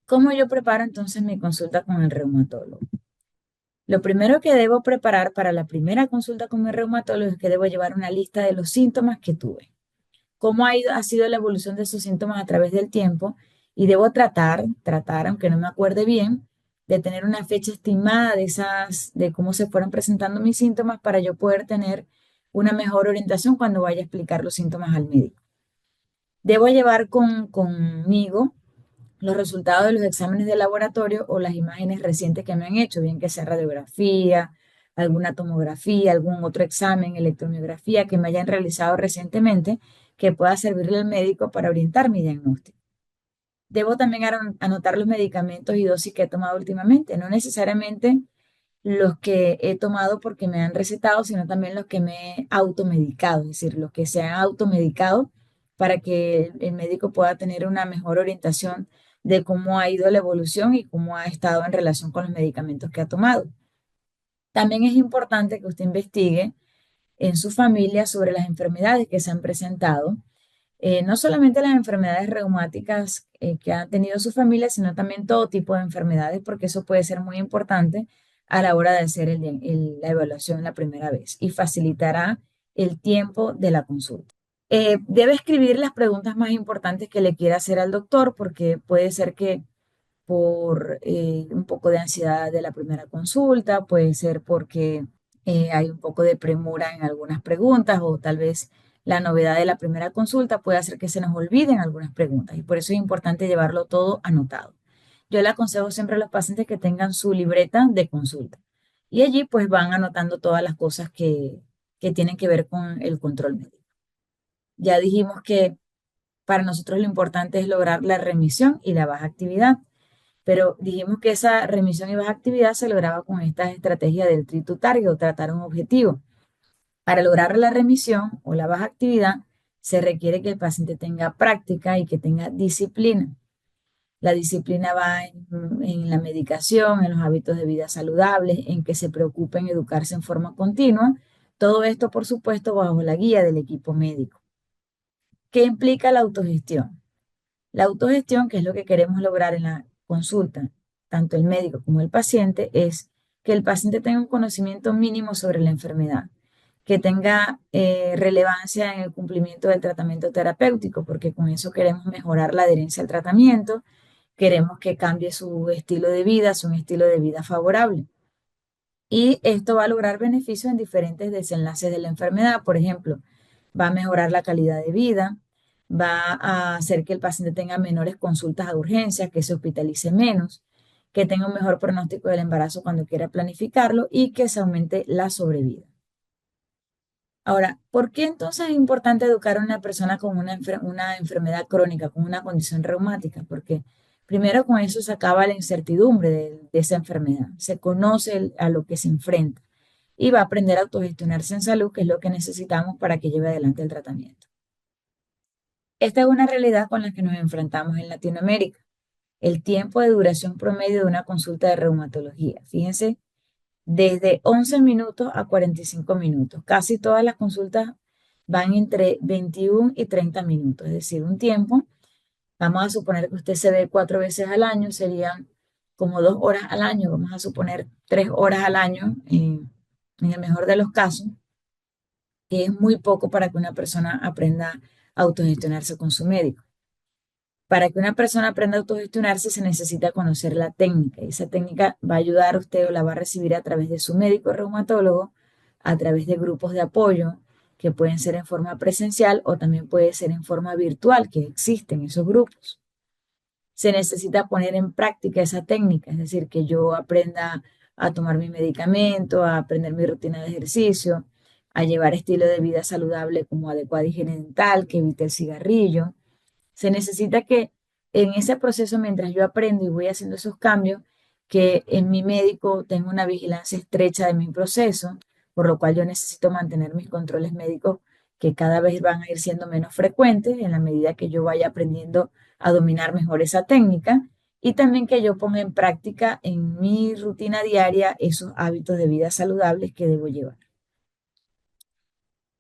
¿Cómo yo preparo entonces mi consulta con el reumatólogo? Lo primero que debo preparar para la primera consulta con mi reumatólogo es que debo llevar una lista de los síntomas que tuve, cómo ha sido la evolución de esos síntomas a través del tiempo y debo tratar, aunque no me acuerde bien, de tener una fecha estimada de cómo se fueron presentando mis síntomas para yo poder tener una mejor orientación cuando vaya a explicar los síntomas al médico. Debo llevar conmigo los resultados de los exámenes de laboratorio o las imágenes recientes que me han hecho, bien que sea radiografía, alguna tomografía, algún otro examen, electromiografía que me hayan realizado recientemente que pueda servirle al médico para orientar mi diagnóstico. Debo también anotar los medicamentos y dosis que he tomado últimamente, no necesariamente los que he tomado porque me han recetado, sino también los que me he automedicado, es decir, los que se han automedicado para que el médico pueda tener una mejor orientación de cómo ha ido la evolución y cómo ha estado en relación con los medicamentos que ha tomado. También es importante que usted investigue en su familia sobre las enfermedades que se han presentado, no solamente las enfermedades reumáticas que han tenido su familia, sino también todo tipo de enfermedades, porque eso puede ser muy importante a la hora de hacer la evaluación la primera vez y facilitará el tiempo de la consulta. Debe escribir las preguntas más importantes que le quiera hacer al doctor, porque puede ser que por un poco de ansiedad de la primera consulta, puede ser porque hay un poco de premura en algunas preguntas o tal vez la novedad de la primera consulta puede hacer que se nos olviden algunas preguntas y por eso es importante llevarlo todo anotado. Yo le aconsejo siempre a los pacientes que tengan su libreta de consulta y allí pues van anotando todas las cosas que tienen que ver con el control médico. Ya dijimos que para nosotros lo importante es lograr la remisión y la baja actividad. Pero dijimos que esa remisión y baja actividad se lograba con esta estrategia del treat to target o tratar un objetivo. Para lograr la remisión o la baja actividad, se requiere que el paciente tenga práctica y que tenga disciplina. La disciplina va en la medicación, en los hábitos de vida saludables, en que se preocupe en educarse en forma continua. Todo esto, por supuesto, bajo la guía del equipo médico. ¿Qué implica la autogestión? La autogestión, que es lo que queremos lograr en la consulta, tanto el médico como el paciente, es que el paciente tenga un conocimiento mínimo sobre la enfermedad, que tenga relevancia en el cumplimiento del tratamiento terapéutico, porque con eso queremos mejorar la adherencia al tratamiento, queremos que cambie su estilo de vida, su estilo de vida favorable. Y esto va a lograr beneficios en diferentes desenlaces de la enfermedad. Por ejemplo, va a mejorar la calidad de vida, va a hacer que el paciente tenga menores consultas a urgencias, que se hospitalice menos, que tenga un mejor pronóstico del embarazo cuando quiera planificarlo y que se aumente la sobrevida. Ahora, ¿por qué entonces es importante educar a una persona con una enfermedad crónica, con una condición reumática? Porque primero con eso se acaba la incertidumbre de esa enfermedad, se conoce a lo que se enfrenta y va a aprender a autogestionarse en salud, que es lo que necesitamos para que lleve adelante el tratamiento. Esta es una realidad con la que nos enfrentamos en Latinoamérica. El tiempo de duración promedio de una consulta de reumatología. Fíjense, desde 11 minutos a 45 minutos. Casi todas las consultas van entre 21 y 30 minutos, es decir, un tiempo. Vamos a suponer que usted se ve 4 veces al año, serían como 2 horas al año. Vamos a suponer 3 horas al año, en el mejor de los casos, que es muy poco para que una persona aprenda a autogestionarse con su médico. Para que una persona aprenda a autogestionarse se necesita conocer la técnica y esa técnica va a ayudar a usted o la va a recibir a través de su médico reumatólogo, a través de grupos de apoyo que pueden ser en forma presencial o también puede ser en forma virtual, que existen esos grupos. Se necesita poner en práctica esa técnica, es decir, que yo aprenda a tomar mi medicamento, a aprender mi rutina de ejercicio, a llevar estilo de vida saludable como adecuada higiene dental, que evite el cigarrillo. Se necesita que en ese proceso, mientras yo aprendo y voy haciendo esos cambios, que en mi médico tenga una vigilancia estrecha de mi proceso, por lo cual yo necesito mantener mis controles médicos que cada vez van a ir siendo menos frecuentes en la medida que yo vaya aprendiendo a dominar mejor esa técnica y también que yo ponga en práctica en mi rutina diaria esos hábitos de vida saludables que debo llevar.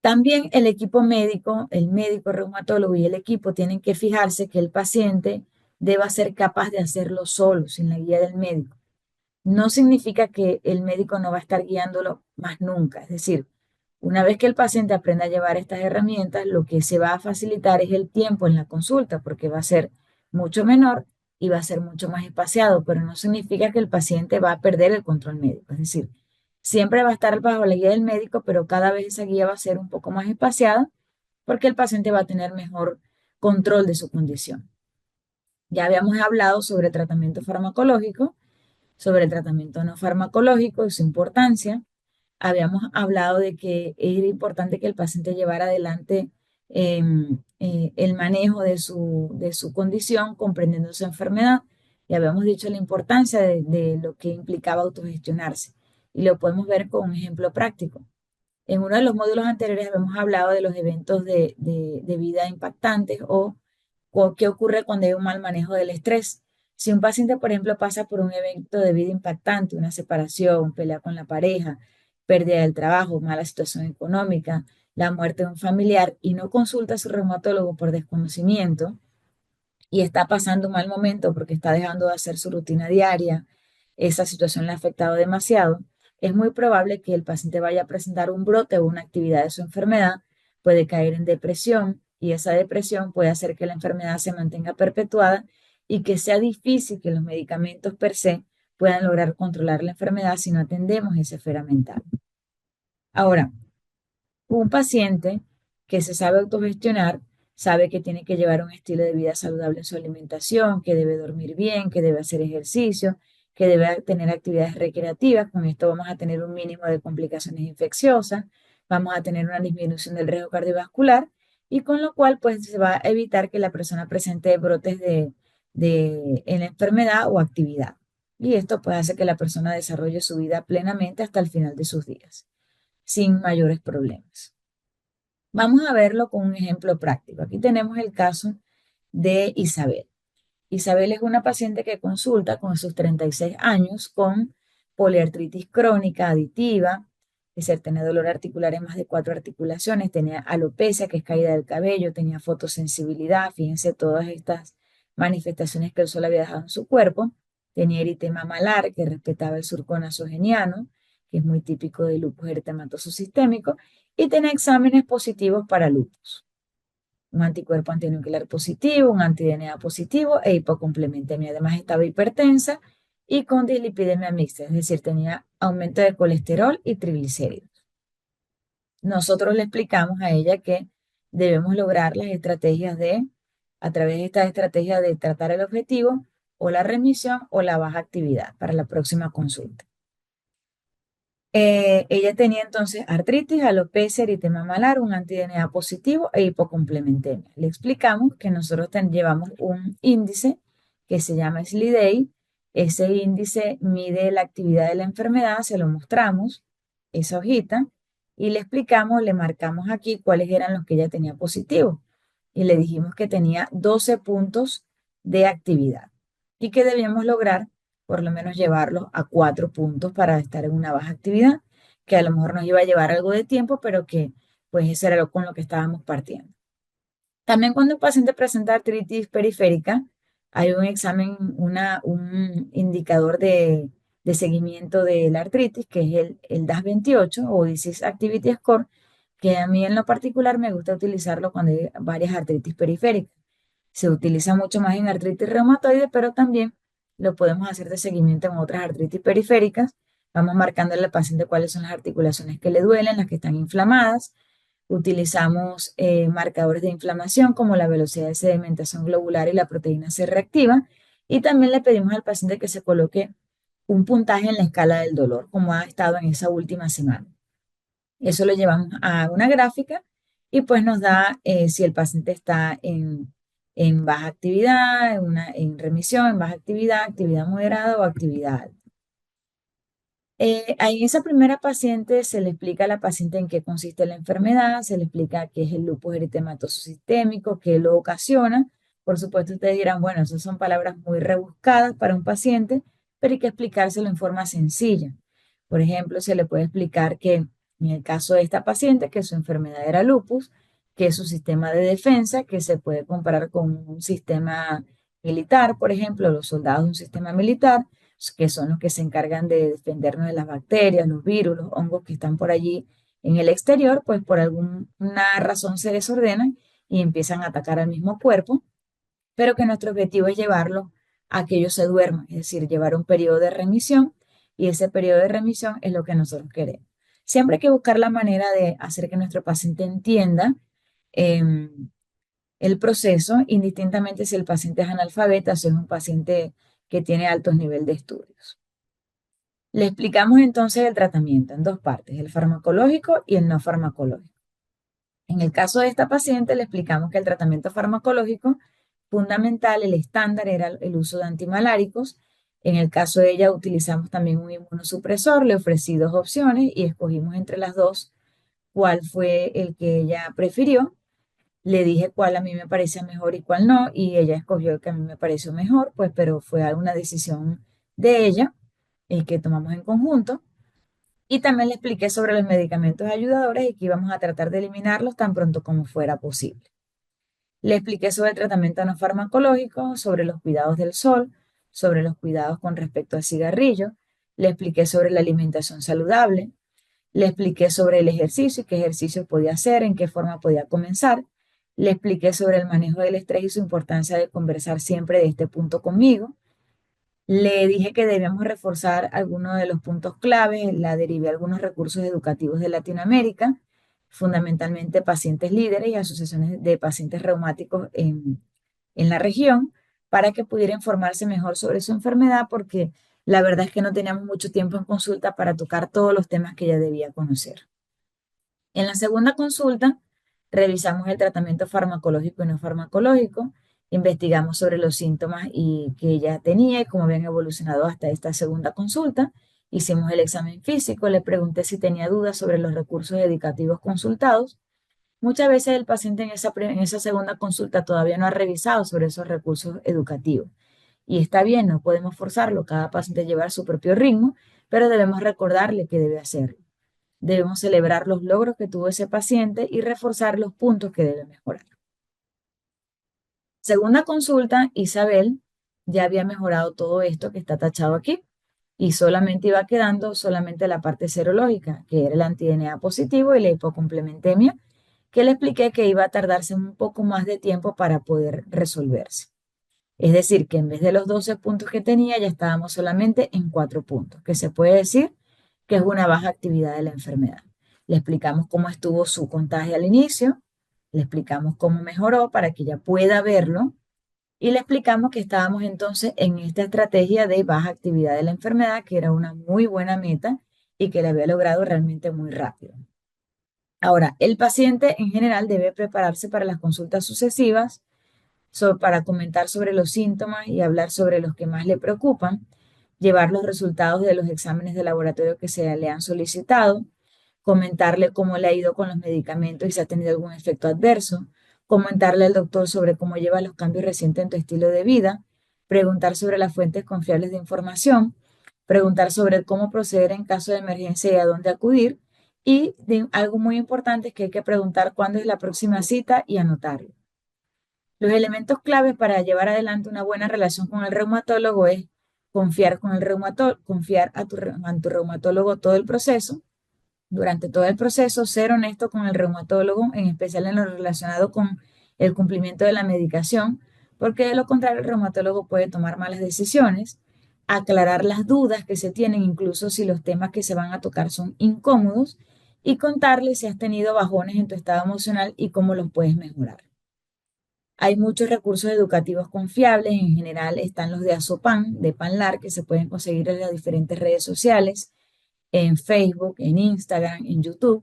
También el equipo médico, el médico reumatólogo y el equipo tienen que fijarse que el paciente deba ser capaz de hacerlo solo, sin la guía del médico. No significa que el médico no va a estar guiándolo más nunca. Es decir, una vez que el paciente aprenda a llevar estas herramientas, lo que se va a facilitar es el tiempo en la consulta, porque va a ser mucho menor y va a ser mucho más espaciado, pero no significa que el paciente va a perder el control médico. Es decir, siempre va a estar bajo la guía del médico, pero cada vez esa guía va a ser un poco más espaciada porque el paciente va a tener mejor control de su condición. Ya habíamos hablado sobre tratamiento farmacológico, sobre el tratamiento no farmacológico y su importancia. Habíamos hablado de que era importante que el paciente llevara adelante el manejo de su condición, comprendiendo su enfermedad, y habíamos dicho la importancia de lo que implicaba autogestionarse. Y lo podemos ver con un ejemplo práctico. En uno de los módulos anteriores habíamos hablado de los eventos de vida impactantes o qué ocurre cuando hay un mal manejo del estrés. Si un paciente, por ejemplo, pasa por un evento de vida impactante, una separación, pelea con la pareja, pérdida del trabajo, mala situación económica, la muerte de un familiar y no consulta a su reumatólogo por desconocimiento, y está pasando un mal momento porque está dejando de hacer su rutina diaria, esa situación le ha afectado demasiado, es muy probable que el paciente vaya a presentar un brote o una actividad de su enfermedad, puede caer en depresión y esa depresión puede hacer que la enfermedad se mantenga perpetuada y que sea difícil que los medicamentos per se puedan lograr controlar la enfermedad si no atendemos esa esfera mental. Ahora, un paciente que se sabe autogestionar, sabe que tiene que llevar un estilo de vida saludable en su alimentación, que debe dormir bien, que debe hacer ejercicio, que debe tener actividades recreativas. Con esto vamos a tener un mínimo de complicaciones infecciosas, vamos a tener una disminución del riesgo cardiovascular y con lo cual pues se va a evitar que la persona presente brotes en la enfermedad o actividad. Y esto pues hace que la persona desarrolle su vida plenamente hasta el final de sus días, sin mayores problemas. Vamos a verlo con un ejemplo práctico. Aquí tenemos el caso de Isabel. Isabel es una paciente que consulta con sus 36 años con poliartritis crónica aditiva, es decir, tenía dolor articular en más de 4 articulaciones, tenía alopecia, que es caída del cabello, tenía fotosensibilidad, fíjense todas estas manifestaciones que el sol había dejado en su cuerpo, tenía eritema malar, que respetaba el surco nasogeniano, que es muy típico del lupus eritematoso sistémico, y tenía exámenes positivos para lupus, un anticuerpo antinuclear positivo, un anti-DNA positivo e hipocomplementemia. Además estaba hipertensa y con dislipidemia mixta, es decir, tenía aumento de colesterol y triglicéridos. Nosotros le explicamos a ella que debemos lograr las estrategias a través de estas estrategias de tratar el objetivo o la remisión o la baja actividad para la próxima consulta. Ella tenía entonces artritis, alopecia, eritema malar, un anti-DNA positivo e hipocomplementemia. Le explicamos que nosotros llevamos un índice que se llama SLEDAI. Ese índice mide la actividad de la enfermedad, se lo mostramos, esa hojita, y le explicamos, le marcamos aquí cuáles eran los que ella tenía positivos. Y le dijimos que tenía 12 puntos de actividad y que debíamos lograr por lo menos llevarlo a 4 puntos para estar en una baja actividad, que a lo mejor nos iba a llevar algo de tiempo, pero que pues eso era con lo que estábamos partiendo. También cuando un paciente presenta artritis periférica, hay un examen, un indicador de seguimiento de la artritis, que es el DAS-28 o Disease Activity Score, que a mí en lo particular me gusta utilizarlo cuando hay varias artritis periféricas. Se utiliza mucho más en artritis reumatoide, pero también lo podemos hacer de seguimiento en otras artritis periféricas. Vamos marcándole al paciente cuáles son las articulaciones que le duelen, las que están inflamadas. Utilizamos marcadores de inflamación como la velocidad de sedimentación globular y la proteína C reactiva. Y también le pedimos al paciente que se coloque un puntaje en la escala del dolor, como ha estado en esa última semana. Eso lo llevamos a una gráfica y pues nos da si el paciente está en baja actividad, en remisión, en baja actividad, actividad moderada o actividad alta. En esa primera paciente se le explica a la paciente en qué consiste la enfermedad, se le explica qué es el lupus eritematoso sistémico, qué lo ocasiona. Por supuesto, ustedes dirán, bueno, esas son palabras muy rebuscadas para un paciente, pero hay que explicárselo en forma sencilla. Por ejemplo, se le puede explicar que en el caso de esta paciente, que su enfermedad era lupus, que es su sistema de defensa, que se puede comparar con un sistema militar, por ejemplo, los soldados de un sistema militar, que son los que se encargan de defendernos de las bacterias, los virus, los hongos que están por allí en el exterior, pues por alguna razón se desordenan y empiezan a atacar al mismo cuerpo, pero que nuestro objetivo es llevarlo a que ellos se duerman, es decir, llevar un periodo de remisión, y ese periodo de remisión es lo que nosotros queremos. Siempre hay que buscar la manera de hacer que nuestro paciente entienda el proceso, indistintamente si el paciente es analfabeta o si es un paciente que tiene altos niveles de estudios. Le explicamos entonces el tratamiento en dos partes, el farmacológico y el no farmacológico. En el caso de esta paciente, le explicamos que el tratamiento farmacológico fundamental, el estándar, era el uso de antimaláricos. En el caso de ella, utilizamos también un inmunosupresor, le ofrecí dos opciones y escogimos entre las dos cuál fue el que ella prefirió. Le dije cuál a mí me parecía mejor y cuál no, y ella escogió el que a mí me pareció mejor, pues, pero fue una decisión de ella, el que tomamos en conjunto. Y también le expliqué sobre los medicamentos ayudadores y que íbamos a tratar de eliminarlos tan pronto como fuera posible. Le expliqué sobre el tratamiento no farmacológico, sobre los cuidados del sol, sobre los cuidados con respecto al cigarrillo. Le expliqué sobre la alimentación saludable. Le expliqué sobre el ejercicio y qué ejercicios podía hacer, en qué forma podía comenzar. Le expliqué sobre el manejo del estrés y su importancia de conversar siempre de este punto conmigo. Le dije que debíamos reforzar algunos de los puntos claves, la derivé a algunos recursos educativos de Latinoamérica, fundamentalmente pacientes líderes y asociaciones de pacientes reumáticos en la región, para que pudiera informarse mejor sobre su enfermedad, porque la verdad es que no teníamos mucho tiempo en consulta para tocar todos los temas que ella debía conocer. En la segunda consulta, revisamos el tratamiento farmacológico y no farmacológico, investigamos sobre los síntomas que ella tenía y cómo habían evolucionado hasta esta segunda consulta. Hicimos el examen físico, le pregunté si tenía dudas sobre los recursos educativos consultados. Muchas veces el paciente en esa segunda consulta todavía no ha revisado sobre esos recursos educativos. Y está bien, no podemos forzarlo, cada paciente lleva su propio ritmo, pero debemos recordarle que debe hacerlo. Debemos celebrar los logros que tuvo ese paciente y reforzar los puntos que debe mejorar. Segunda consulta, Isabel ya había mejorado todo esto que está tachado aquí y solamente iba quedando solamente la parte serológica, que era el anti-DNA positivo y la hipocomplementemia, que le expliqué que iba a tardarse un poco más de tiempo para poder resolverse. Es decir, que en vez de los 12 puntos que tenía, ya estábamos solamente en 4 puntos, que se puede decir que es una baja actividad de la enfermedad. Le explicamos cómo estuvo su contagio al inicio, le explicamos cómo mejoró para que ella pueda verlo y le explicamos que estábamos entonces en esta estrategia de baja actividad de la enfermedad, que era una muy buena meta y que la había logrado realmente muy rápido. Ahora, el paciente en general debe prepararse para las consultas sucesivas para comentar sobre los síntomas y hablar sobre los que más le preocupan, llevar los resultados de los exámenes de laboratorio que se le han solicitado, comentarle cómo le ha ido con los medicamentos y si ha tenido algún efecto adverso, comentarle al doctor sobre cómo lleva los cambios recientes en tu estilo de vida, preguntar sobre las fuentes confiables de información, preguntar sobre cómo proceder en caso de emergencia y a dónde acudir, y algo muy importante es que hay que preguntar cuándo es la próxima cita y anotarlo. Los elementos claves para llevar adelante una buena relación con el reumatólogo es confiar con el reumatólogo, confiar a tu reumatólogo todo el proceso. Durante todo el proceso, ser honesto con el reumatólogo, en especial en lo relacionado con el cumplimiento de la medicación, porque de lo contrario el reumatólogo puede tomar malas decisiones. Aclarar las dudas que se tienen, incluso si los temas que se van a tocar son incómodos, y contarle si has tenido bajones en tu estado emocional y cómo los puedes mejorar. Hay muchos recursos educativos confiables, en general están los de Azopan, de Panlar, que se pueden conseguir en las diferentes redes sociales, en Facebook, en Instagram, en YouTube.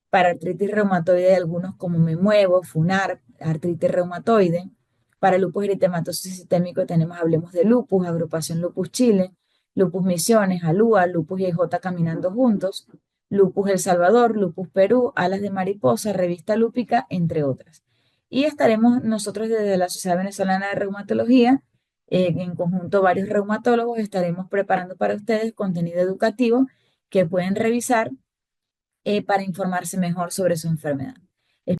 Para artritis reumatoide hay algunos como Me Muevo, FUNAR, artritis reumatoide. Para lupus eritematoso sistémico tenemos Hablemos de Lupus, Agrupación Lupus Chile, Lupus Misiones, ALUA, Lupus y IJ Caminando Juntos, Lupus El Salvador, Lupus Perú, Alas de Mariposa, Revista Lúpica, entre otras. Y estaremos nosotros desde la Sociedad Venezolana de Reumatología, en conjunto varios reumatólogos, estaremos preparando para ustedes contenido educativo que pueden revisar para informarse mejor sobre su enfermedad.